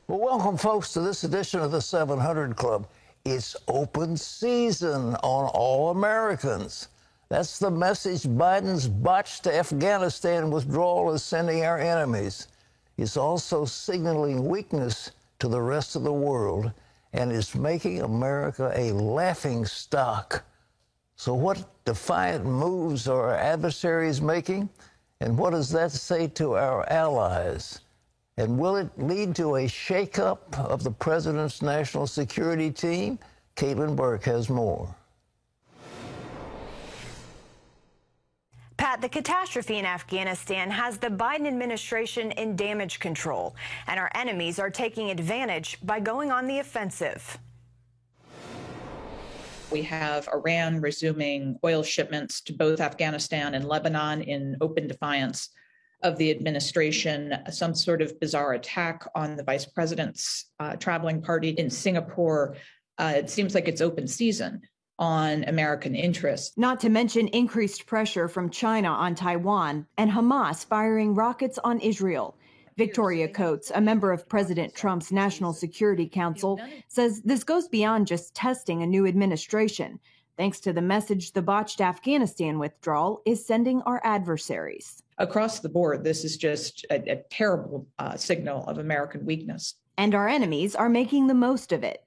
Well, welcome, folks, to this edition of the 700 Club. It's open season on all Americans. That's the message Biden's botched Afghanistan withdrawal is sending our enemies. It's also signaling weakness to the rest of the world, and it's making America a laughingstock. So what defiant moves are our adversaries making? And what does that say to our allies? And will it lead to a shakeup of the president's national security team? Caitlin Burke has more. Pat, the catastrophe in Afghanistan has the Biden administration in damage control, and our enemies are taking advantage by going on the offensive. We have Iran resuming oil shipments to both Afghanistan and Lebanon in open defiance of the administration, some sort of bizarre attack on the vice president's traveling party in Singapore. It seems like it's open season on American interests. Not to mention increased pressure from China on Taiwan and Hamas firing rockets on Israel. Victoria Coates, a member of President Trump's National Security Council, says this goes beyond just testing a new administration, thanks to the message the botched Afghanistan withdrawal is sending our adversaries. Across the board, this is just a terrible signal of American weakness. And our enemies are making the most of it.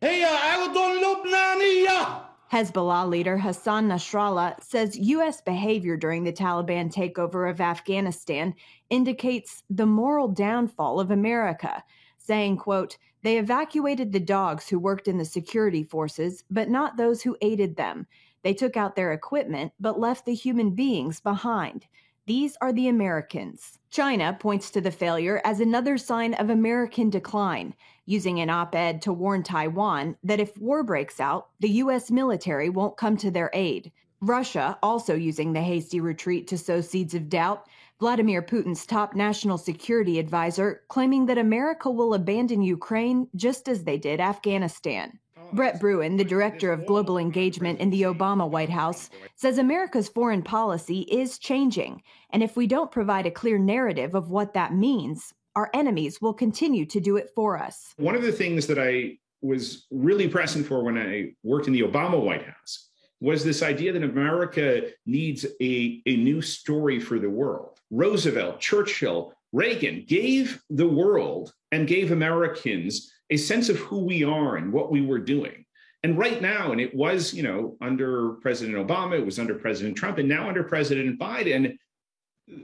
Hezbollah leader Hassan Nasrallah says U.S. behavior during the Taliban takeover of Afghanistan indicates the moral downfall of America, saying, quote, "They evacuated the dogs who worked in the security forces, but not those who aided them. They took out their equipment, but left the human beings behind. These are the Americans." China points to the failure as another sign of American decline, using an op-ed to warn Taiwan that if war breaks out, the U.S. military won't come to their aid. Russia also using the hasty retreat to sow seeds of doubt. Vladimir Putin's top national security advisor claiming that America will abandon Ukraine just as they did Afghanistan. Brett Bruen, the director of global engagement in the Obama White House, says America's foreign policy is changing, and if we don't provide a clear narrative of what that means, our enemies will continue to do it for us. One of the things that I was really pressing for when I worked in the Obama White House was this idea that America needs a new story for the world. Roosevelt, Churchill, Reagan gave the world and gave Americans a sense of who we are and what we were doing. And right now, and it was, under President Obama, it was under President Trump, and now under President Biden,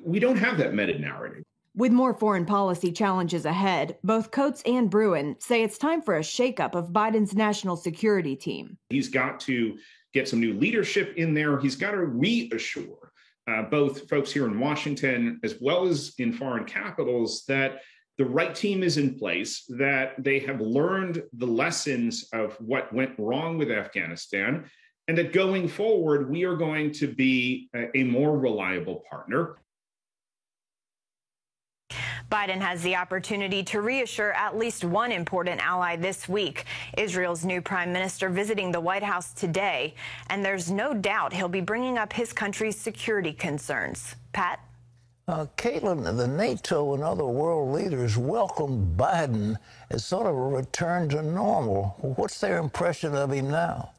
we don't have that meta-narrative. With more foreign policy challenges ahead, both Coates and Bruen say it's time for a shakeup of Biden's national security team. He's got to get some new leadership in there. He's got to reassure both folks here in Washington as well as in foreign capitals that the right team is in place, that they have learned the lessons of what went wrong with Afghanistan, and that going forward, we are going to be a more reliable partner. Biden has the opportunity to reassure at least one important ally this week. Israel's new prime minister visiting the White House today, and there's no doubt he'll be bringing up his country's security concerns. Pat? Caitlin, the NATO and other world leaders welcomed Biden as sort of a return to normal. What's their impression of him now?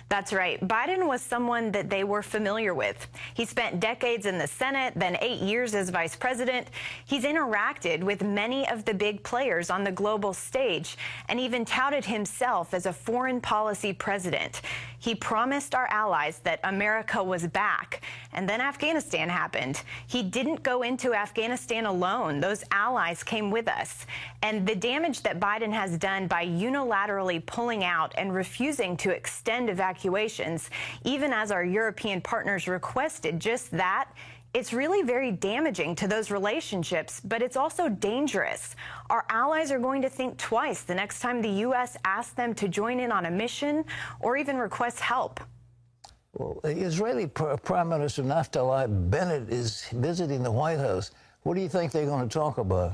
That's right. Biden was someone that they were familiar with. He spent decades in the Senate, then 8 years as vice president. He's interacted with many of the big players on the global stage and even touted himself as a foreign policy president. He promised our allies that America was back, and then Afghanistan happened. He didn't go into Afghanistan alone. Those allies came with us. And the damage that Biden has done by unilaterally pulling out and refusing to extend evacuations, even as our European partners requested just that, it's really very damaging to those relationships, but it's also dangerous. Our allies are going to think twice the next time the U.S. asks them to join in on a mission or even request help. Well, Israeli Prime Minister Naftali Bennett is visiting the White House. What do you think they're going to talk about?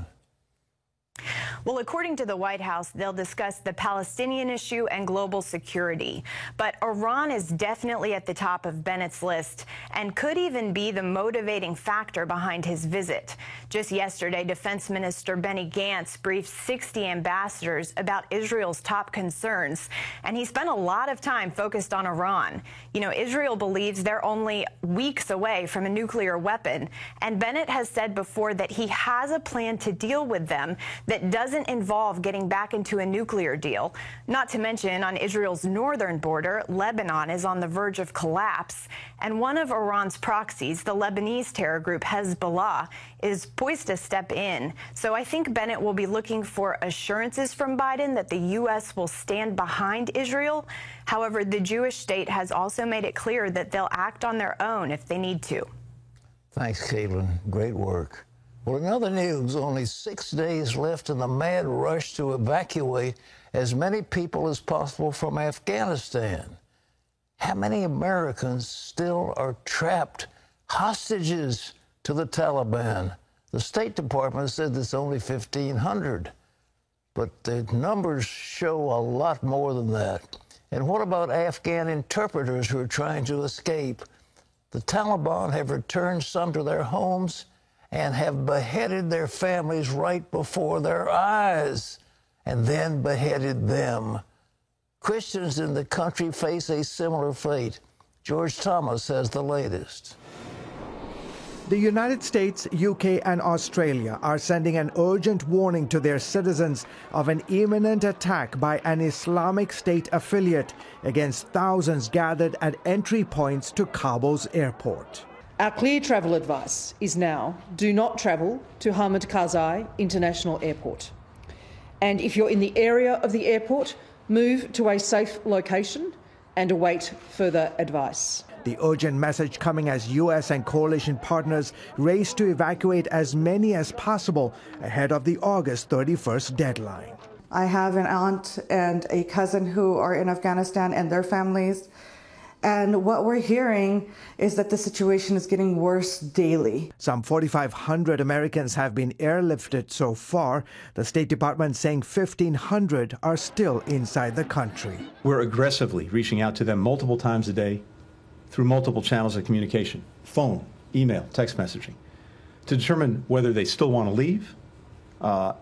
Well, according to the White House, they'll discuss the Palestinian issue and global security. But Iran is definitely at the top of Bennett's list and could even be the motivating factor behind his visit. Just yesterday, Defense Minister Benny Gantz briefed 60 ambassadors about Israel's top concerns, and he spent a lot of time focused on Iran. You know, Israel believes they're only weeks away from a nuclear weapon, and Bennett has said before that he has a plan to deal with them that doesn't involve getting back into a nuclear deal. Not to mention, on Israel's northern border, Lebanon is on the verge of collapse, and one of Iran's proxies, the Lebanese terror group Hezbollah, is poised to step in. So I think Bennett will be looking for assurances from Biden that the U.S. will stand behind Israel. However, the Jewish state has also made it clear that they'll act on their own if they need to. Thanks, Caitlin. Great work. Well, in other news, only 6 days left in the mad rush to evacuate as many people as possible from Afghanistan. How many Americans still are trapped, hostages to the Taliban? The State Department said it's only 1,500, but the numbers show a lot more than that. And what about Afghan interpreters who are trying to escape? The Taliban have returned some to their homes and have beheaded their families right before their eyes, and then beheaded them. Christians in the country face a similar fate. George Thomas has the latest. The United States, UK, and Australia are sending an urgent warning to their citizens of an imminent attack by an Islamic State affiliate against thousands gathered at entry points to Kabul's airport. Our clear travel advice is now do not travel to Hamid Karzai International Airport. And if you're in the area of the airport, move to a safe location and await further advice. The urgent message coming as U.S. and coalition partners race to evacuate as many as possible ahead of the August 31st deadline. I have an aunt and a cousin who are in Afghanistan and their families. And what we're hearing is that the situation is getting worse daily. Some 4,500 Americans have been airlifted so far. The State Department saying 1,500 are still inside the country. We're aggressively reaching out to them multiple times a day through multiple channels of communication, phone, email, text messaging, to determine whether they still want to leave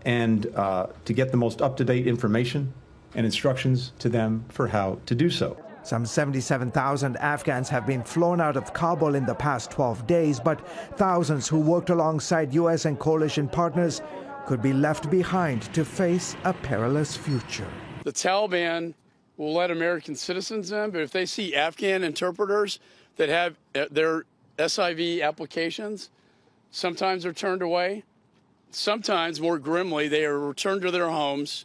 and to get the most up-to-date information and instructions to them for how to do so. Some 77,000 Afghans have been flown out of Kabul in the past 12 days, but thousands who worked alongside U.S. and coalition partners could be left behind to face a perilous future. The Taliban will let American citizens in, but if they see Afghan interpreters that have their SIV applications, sometimes they're turned away. Sometimes, more grimly, they are returned to their homes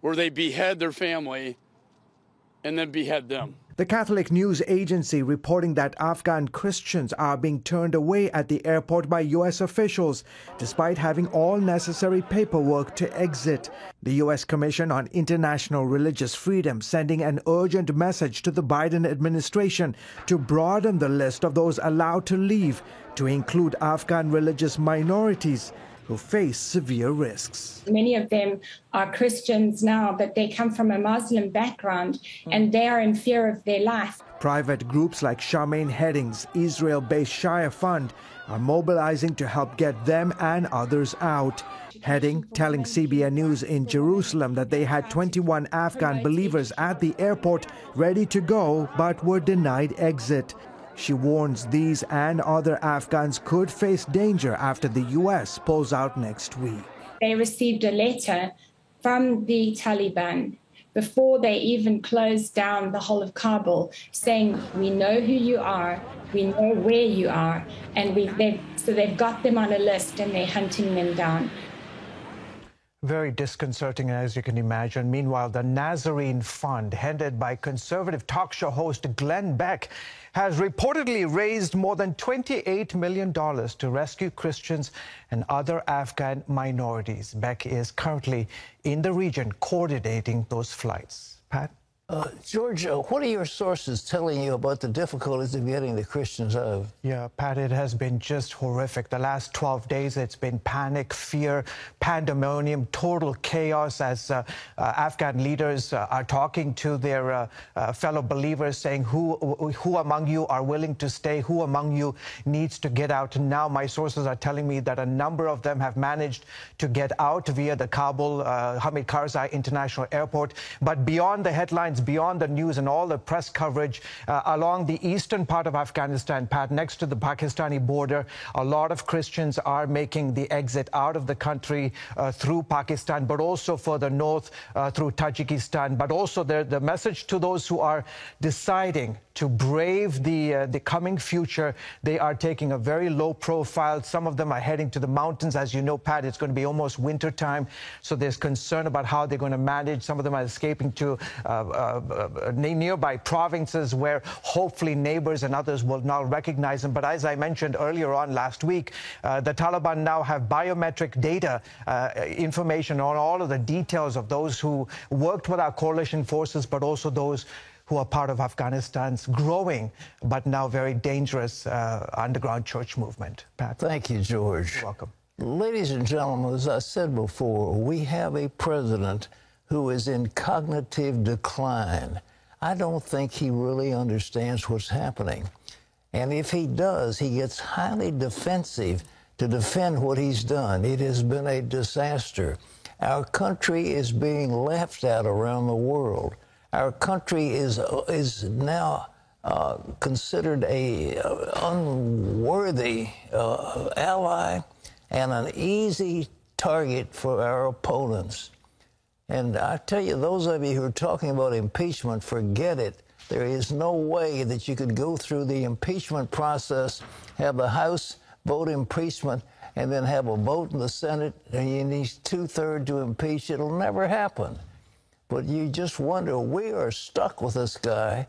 where they behead their family and then behead them. The Catholic News Agency reporting that Afghan Christians are being turned away at the airport by U.S. officials, despite having all necessary paperwork to exit. The U.S. Commission on International Religious Freedom sending an urgent message to the Biden administration to broaden the list of those allowed to leave to include Afghan religious minorities who face severe risks. Many of them are Christians now, but they come from a Muslim background and they are in fear of their life. Private groups like Charmaine Hedding's Israel-based Shia Fund are mobilizing to help get them and others out. Hedding telling CBN News in Jerusalem that they had 21 Afghan believers at the airport ready to go but were denied exit. She warns these and other Afghans could face danger after the U.S. pulls out next week. They received a letter from the Taliban before they even closed down the whole of Kabul saying, we know who you are, we know where you are, and they've got them on a list and they're hunting them down. Very disconcerting, as you can imagine. Meanwhile, the Nazarene Fund, headed by conservative talk show host Glenn Beck, has reportedly raised more than $28 million to rescue Christians and other Afghan minorities. Beck is currently in the region coordinating those flights. Pat? George, what are your sources telling you about the difficulties of getting the Christians out? Yeah, Pat, it has been just horrific. The last 12 days, it's been panic, fear, pandemonium, total chaos as Afghan leaders are talking to their fellow believers, saying who among you are willing to stay, who among you needs to get out. And now my sources are telling me that a number of them have managed to get out via the Kabul Hamid Karzai International Airport. But beyond the headlines, beyond the news and all the press coverage along the eastern part of Afghanistan, Pat, next to the Pakistani border, a lot of Christians are making the exit out of the country through Pakistan, but also further north through Tajikistan. But also the message to those who are deciding to brave the coming future, they are taking a very low profile. Some of them are heading to the mountains. As you know, Pat, it's going to be almost winter time, so there's concern about how they're going to manage. Some of them are escaping to nearby provinces where hopefully neighbors and others will now recognize them. But as I mentioned earlier on last week, the Taliban now have biometric data, information on all of the details of those who worked with our coalition forces, but also those who are part of Afghanistan's growing but now very dangerous underground church movement. Pat. Thank you, George. You're welcome. Ladies and gentlemen, as I said before, we have a president who is in cognitive decline. I don't think he really understands what's happening. And if he does, he gets highly defensive to defend what he's done. It has been a disaster. Our country is being laughed at around the world. Our country is now considered a unworthy ally and an easy target for our opponents. And I tell you, those of you who are talking about impeachment, forget it. There is no way that you could go through the impeachment process, have the House vote impeachment, and then have a vote in the Senate, and you need 2/3 to impeach. It'll never happen. But you just wonder, we are stuck with this guy,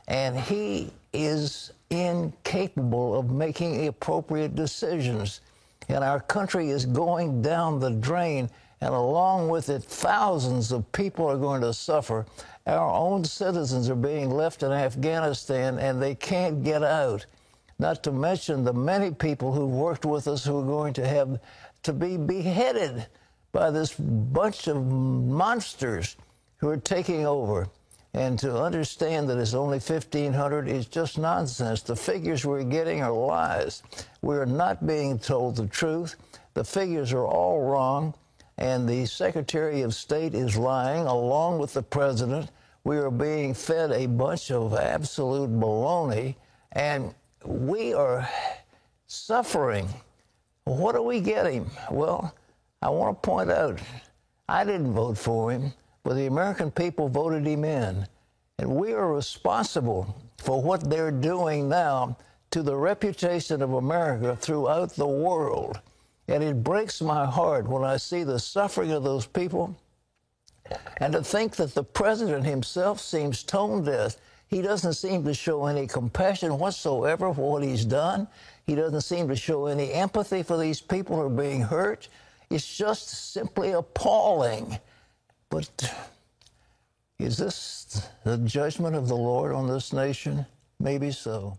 and he is incapable of making appropriate decisions. And our country is going down the drain, and along with it, thousands of people are going to suffer. Our own citizens are being left in Afghanistan, and they can't get out. Not to mention the many people who worked with us who are going to have to be beheaded by this bunch of monsters who are taking over. And to understand that it's only 1,500 is just nonsense. The figures we're getting are lies. We're not being told the truth. The figures are all wrong, and the Secretary of State is lying along with the President. We are being fed a bunch of absolute baloney, and we are suffering. What are we getting? Well, I want to point out, I didn't vote for him, but the American people voted him in. And we are responsible for what they're doing now to the reputation of America throughout the world. And it breaks my heart when I see the suffering of those people. And to think that the president himself seems tone deaf. He doesn't seem to show any compassion whatsoever for what he's done. He doesn't seem to show any empathy for these people who are being hurt. It's just simply appalling. But is this the judgment of the Lord on this nation? Maybe so.